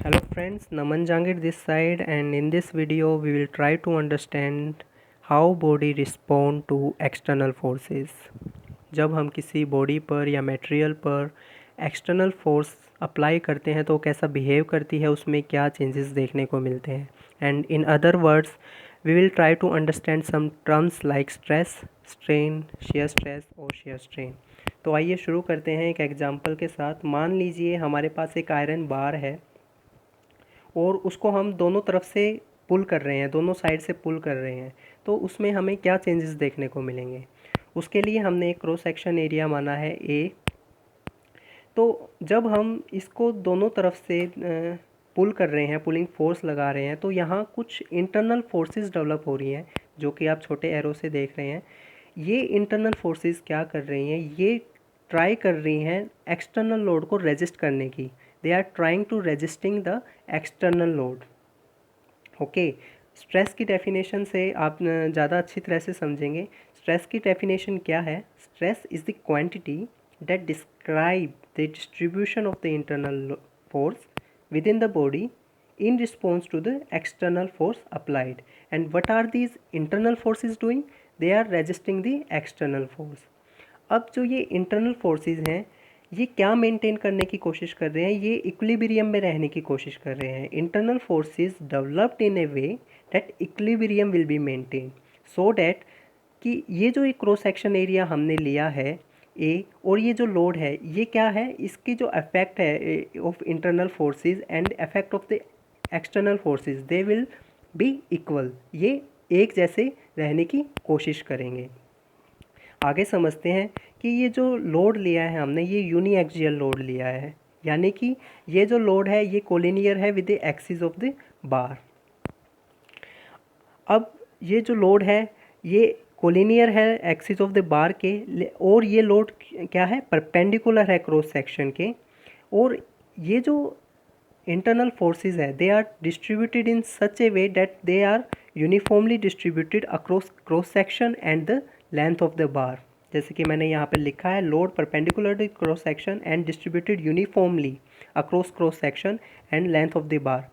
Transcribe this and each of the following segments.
Hello friends, Naman Jangir this side, and in this video we will try to understand how body respond to external forces. जब हम किसी body पर या material पर external force apply करते हैं तो कैसा बिहेव करती है, उसमें क्या चेंजेस देखने को मिलते हैं. And in other words we will try to understand some terms like stress, strain, shear stress और शेयर स्ट्रेन. तो आइए शुरू करते हैं एक एग्जांपल के साथ. मान लीजिए हमारे पास एक आयरन बार है और उसको हम दोनों तरफ से पुल कर रहे हैं, दोनों साइड से पुल कर रहे हैं. तो उसमें हमें क्या चेंजेस देखने को मिलेंगे. उसके लिए हमने एक क्रॉस सेक्शन एरिया माना है ए. तो जब हम इसको दोनों तरफ से पुल कर रहे हैं, पुलिंग फोर्स लगा रहे हैं, तो यहाँ कुछ इंटरनल फोर्सेस डेवलप हो रही हैं जो कि आप छोटे एरो से देख रहे हैं. ये इंटरनल फोर्सेस क्या कर रही हैं, ये ट्राई कर रही हैं एक्सटर्नल लोड को रेजिस्ट करने की. They are trying to resisting the external load. Okay, stress की डेफिनेशन से आप ज़्यादा अच्छी तरह से समझेंगे. स्ट्रेस की डेफिनेशन क्या है. Stress is the quantity that describe the distribution of the internal force within the body in response to the external force applied. And what are these internal forces doing? They are resisting the external force. अब जो ये internal forces हैं, ये क्या maintain करने की कोशिश कर रहे हैं, ये इक्विलिब्रियम में रहने की कोशिश कर रहे हैं. Internal forces developed in A way that equilibrium will be maintain, so that कि ये जो एक क्रॉस सेक्शन एरिया हमने लिया है ए, और ये जो लोड है ये क्या है, इसकी जो इफेक्ट है of internal forces and effect of the external forces, they will be equal. ये एक जैसे रहने की कोशिश करेंगे. आगे समझते हैं कि ये जो लोड लिया है हमने, ये यूनी एक्सियल लोड लिया है, यानी कि ये जो लोड है ये कोलिनियर है with the axis of the बार. अब ये जो लोड है ये कोलिनियर है एक्सिस ऑफ द बार के, और ये लोड क्या है, परपेंडिकुलर है क्रॉस सेक्शन के. और ये जो इंटरनल फोर्सेस है they are distributed in such a way that they are uniformly distributed across cross section and the length of the bar. जैसे कि मैंने यहाँ पे लिखा है, load perpendicular to cross section and distributed uniformly across cross section and length of the bar.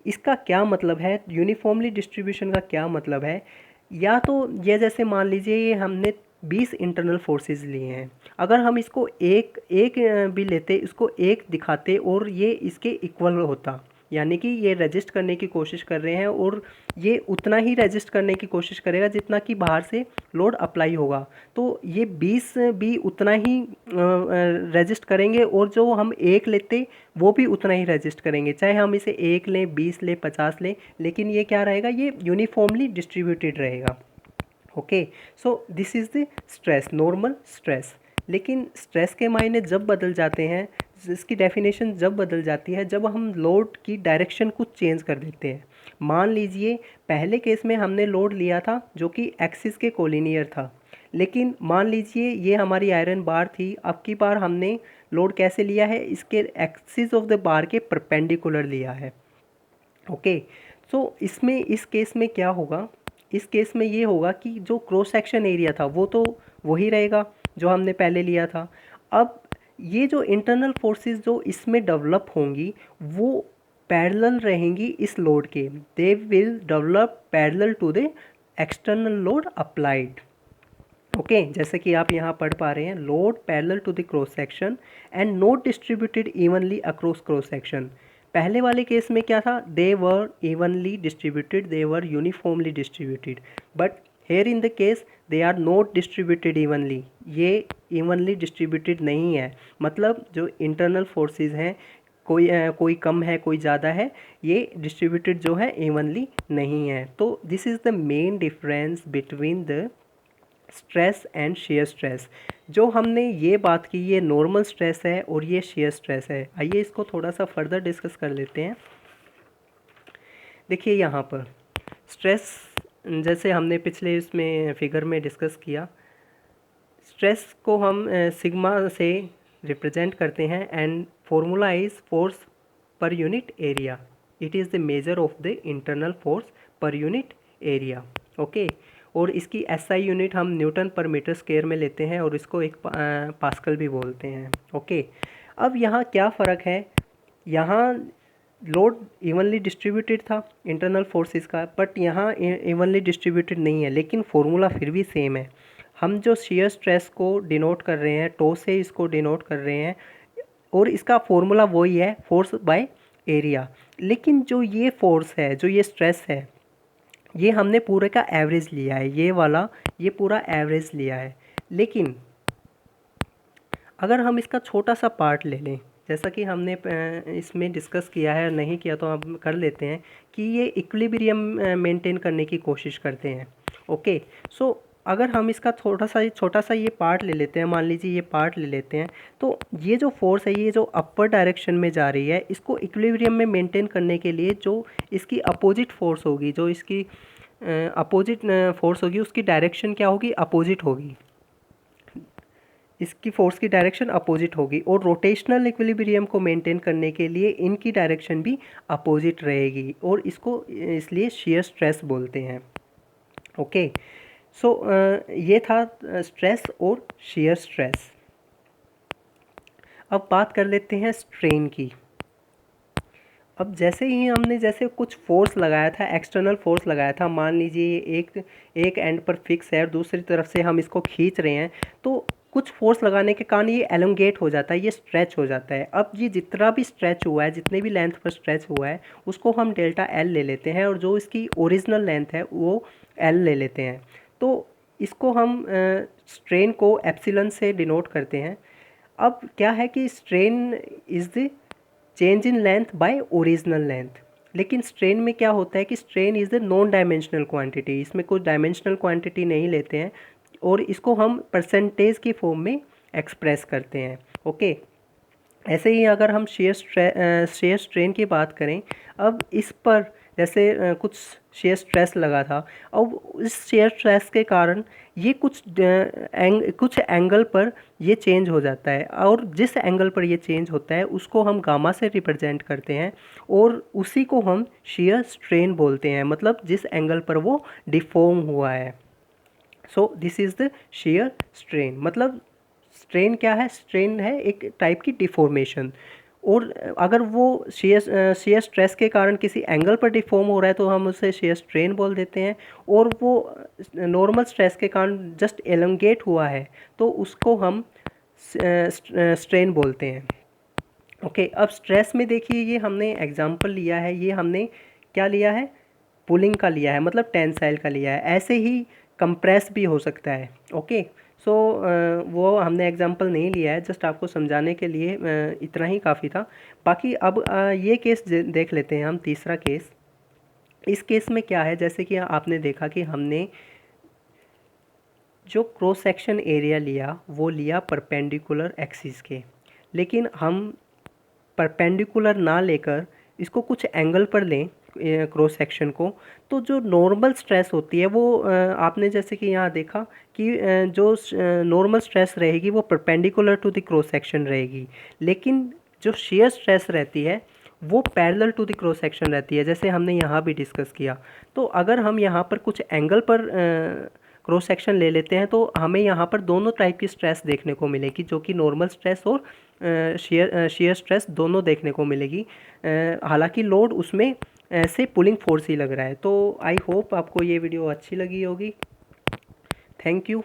इसका क्या मतलब है, यूनिफॉर्मली डिस्ट्रीब्यूशन का क्या मतलब है. या तो ये जैसे मान लीजिए ये हमने 20 इंटरनल फोर्सेस लिए हैं, अगर हम इसको एक एक भी लेते, इसको एक दिखाते और ये इसके इक्वल होता, यानी कि ये रेजिस्ट करने की कोशिश कर रहे हैं और ये उतना ही रेजिस्ट करने की कोशिश करेगा जितना कि बाहर से लोड अप्लाई होगा, तो ये 20 भी उतना ही रेजिस्ट करेंगे, और जो हम एक लेते वो भी उतना ही रेजिस्ट करेंगे, चाहे हम इसे 1 लें, 20 लें, 50 लें, लेकिन ये क्या रहेगा, ये यूनिफॉर्मली डिस्ट्रीब्यूटेड रहेगा. Okay, so this is the stress, normal stress. लेकिन स्ट्रेस के मायने जब बदल जाते हैं, इसकी डेफिनेशन जब बदल जाती है जब हम लोड की डायरेक्शन कुछ चेंज कर देते हैं. मान लीजिए पहले केस में हमने लोड लिया था जो कि एक्सिस के कोलिनियर था, लेकिन मान लीजिए ये हमारी आयरन बार थी, अब की बार हमने लोड कैसे लिया है, इसके एक्सिस ऑफ द बार के परपेंडिकुलर लिया है. ओके, सो इसमें इस केस में क्या होगा, इस केस में ये होगा कि जो क्रॉस सेक्शन एरिया था वो तो वही रहेगा जो हमने पहले लिया था. अब ये जो इंटरनल फोर्सेस जो इसमें डेवलप होंगी वो पैरेलल रहेंगी इस लोड के. They will develop parallel to the external load applied. Okay, जैसे कि आप यहाँ पढ़ पा रहे हैं, load parallel to the cross section and not distributed evenly across cross section. पहले वाले केस में क्या था, they were evenly distributed, they were uniformly distributed, but here in the case they are not distributed evenly. ये evenly distributed नहीं है, मतलब जो इंटरनल फोर्सेस हैं कोई कम है कोई ज़्यादा है, ये डिस्ट्रीब्यूटेड जो है इवनली नहीं है. तो this is the main difference between the stress and shear stress. जो हमने ये बात की, ये नॉर्मल स्ट्रेस है और ये शेयर स्ट्रेस है. आइए इसको थोड़ा सा फर्दर डिस्कस कर लेते हैं. देखिए यहाँ पर स्ट्रेस, जैसे हमने पिछले इसमें फिगर में डिस्कस किया, स्ट्रेस को हम सिग्मा से रिप्रेजेंट करते हैं and formula is force per unit area. It is the measure of the internal force per unit area. Okay, और इसकी एसआई यूनिट हम न्यूटन पर मीटर स्क्वायर में लेते हैं और इसको एक पास्कल भी बोलते हैं. ओके, अब यहाँ क्या फ़र्क है, यहाँ लोड इवनली डिस्ट्रीब्यूटेड था इंटरनल फोर्सेस का, बट यहाँ इवनली डिस्ट्रीब्यूटेड नहीं है, लेकिन फॉर्मूला फिर भी सेम है। हम जो शियर स्ट्रेस को डिनोट कर रहे हैं, टो से इसको डिनोट कर रहे हैं, और इसका फॉर्मूला वही है, फोर्स बाय एरिया। लेकिन जो ये फोर्स है, जो ये स्ट्रेस है, ये हमने पूरे का एवरेज लिया है, ये वाला, ये पूरा एवरेज लिया है। लेकिन अगर हम इसका छोटा सा पार्ट ले लें, जैसा कि हमने इसमें डिस्कस किया है, नहीं किया तो हम कर लेते हैं, कि ये इक्विलिब्रियम मेंटेन करने की कोशिश करते हैं। ओके, सो अगर हम इसका छोटा सा ये पार्ट ले लेते हैं, मान लीजिए ये पार्ट ले लेते हैं, तो ये जो फोर्स है, ये जो अपर डायरेक्शन में जा रही है, इसको इक्विलिब्रियम में मेंटेन करने के लिए जो इसकी अपोजिट फोर्स होगी, जो इसकी अपोजिट फोर्स होगी, उसकी डायरेक्शन क्या होगी, अपोजिट होगी। इसकी फोर्स की डायरेक्शन अपोजिट होगी, और रोटेशनल इक्विलिब्रियम को मेंटेन करने के लिए इनकी डायरेक्शन भी अपोजिट रहेगी, और इसको इसलिए शियर स्ट्रेस बोलते हैं। ओके, सो ये था स्ट्रेस और शियर स्ट्रेस। अब बात कर लेते हैं स्ट्रेन की। अब जैसे ही हमने जैसे कुछ फोर्स लगाया था, एक्सटर्नल फोर्स लगाया था, मान लीजिए एक एंड पर फिक्स है और दूसरी तरफ से हम इसको खींच रहे हैं, तो कुछ फोर्स लगाने के कारण ये एलोंगेट हो जाता है, ये स्ट्रेच हो जाता है। अब ये जितना भी स्ट्रेच हुआ है, जितने भी लेंथ पर स्ट्रेच हुआ है, उसको हम डेल्टा एल ले लेते हैं, और जो इसकी ओरिजिनल लेंथ है वो एल ले लेते हैं। तो इसको हम स्ट्रेन को एप्सिलॉन से डिनोट करते हैं। अब क्या है कि strain is the change in length bye original length. लेकिन स्ट्रेन में क्या होता है कि strain is the non dimensional quantity, इसमें कोई डायमेंशनल क्वांटिटी नहीं लेते हैं, और इसको हम परसेंटेज की फॉर्म में एक्सप्रेस करते हैं। ओके, ऐसे ही अगर हम शेयर स्ट्रेन की बात करें, अब इस पर जैसे कुछ शेयर स्ट्रेस लगा था, अब इस शेयर स्ट्रेस के कारण ये कुछ एंगल पर ये चेंज हो जाता है, और जिस एंगल पर ये चेंज होता है उसको हम गामा से रिप्रेजेंट करते हैं, और उसी को हम शेयर स्ट्रेन बोलते हैं, मतलब जिस एंगल पर वो डिफॉर्म हुआ है। So this is the shear strain. मतलब स्ट्रेन क्या है, स्ट्रेन है एक टाइप की डिफॉर्मेशन, और अगर वो शेयर स्ट्रेस के कारण किसी एंगल पर डिफॉर्म हो रहा है तो हम उसे शेयर स्ट्रेन बोल देते हैं, और वो नॉर्मल स्ट्रेस के कारण जस्ट एलोंगेट हुआ है तो उसको हम स्ट्रेन बोलते हैं। ओके, अब स्ट्रेस में देखिए, ये हमने एग्जांपल लिया है, ये हमने क्या लिया है, पुलिंग का लिया है, मतलब टेंसाइल का लिया है। ऐसे ही कंप्रेस भी हो सकता है। ओके, सो वो हमने एग्जांपल नहीं लिया है, जस्ट आपको समझाने के लिए इतना ही काफ़ी था। बाकी अब ये केस देख लेते हैं हम, तीसरा केस। इस केस में क्या है, जैसे कि आपने देखा कि हमने जो क्रॉस सेक्शन एरिया लिया वो लिया परपेंडिकुलर एक्सिस के, लेकिन हम परपेंडिकुलर ना लेकर इसको कुछ एंगल पर लें क्रॉस सेक्शन को, तो जो नॉर्मल स्ट्रेस होती है वो आपने जैसे कि यहाँ देखा कि जो नॉर्मल स्ट्रेस रहेगी वो perpendicular to the cross section रहेगी, लेकिन जो शेयर स्ट्रेस रहती है वो parallel to the cross section रहती है, जैसे हमने यहाँ भी डिस्कस किया। तो अगर हम यहाँ पर कुछ एंगल पर क्रॉस सेक्शन ले लेते हैं तो हमें यहाँ पर दोनों टाइप की स्ट्रेस देखने को मिलेगी, जो कि नॉर्मल स्ट्रेस और शेयर स्ट्रेस दोनों देखने को मिलेगी। हालांकि लोड उसमें से पुलिंग फोर्स ही लग रहा है। तो आई होप आपको ये वीडियो अच्छी लगी होगी। Thank you.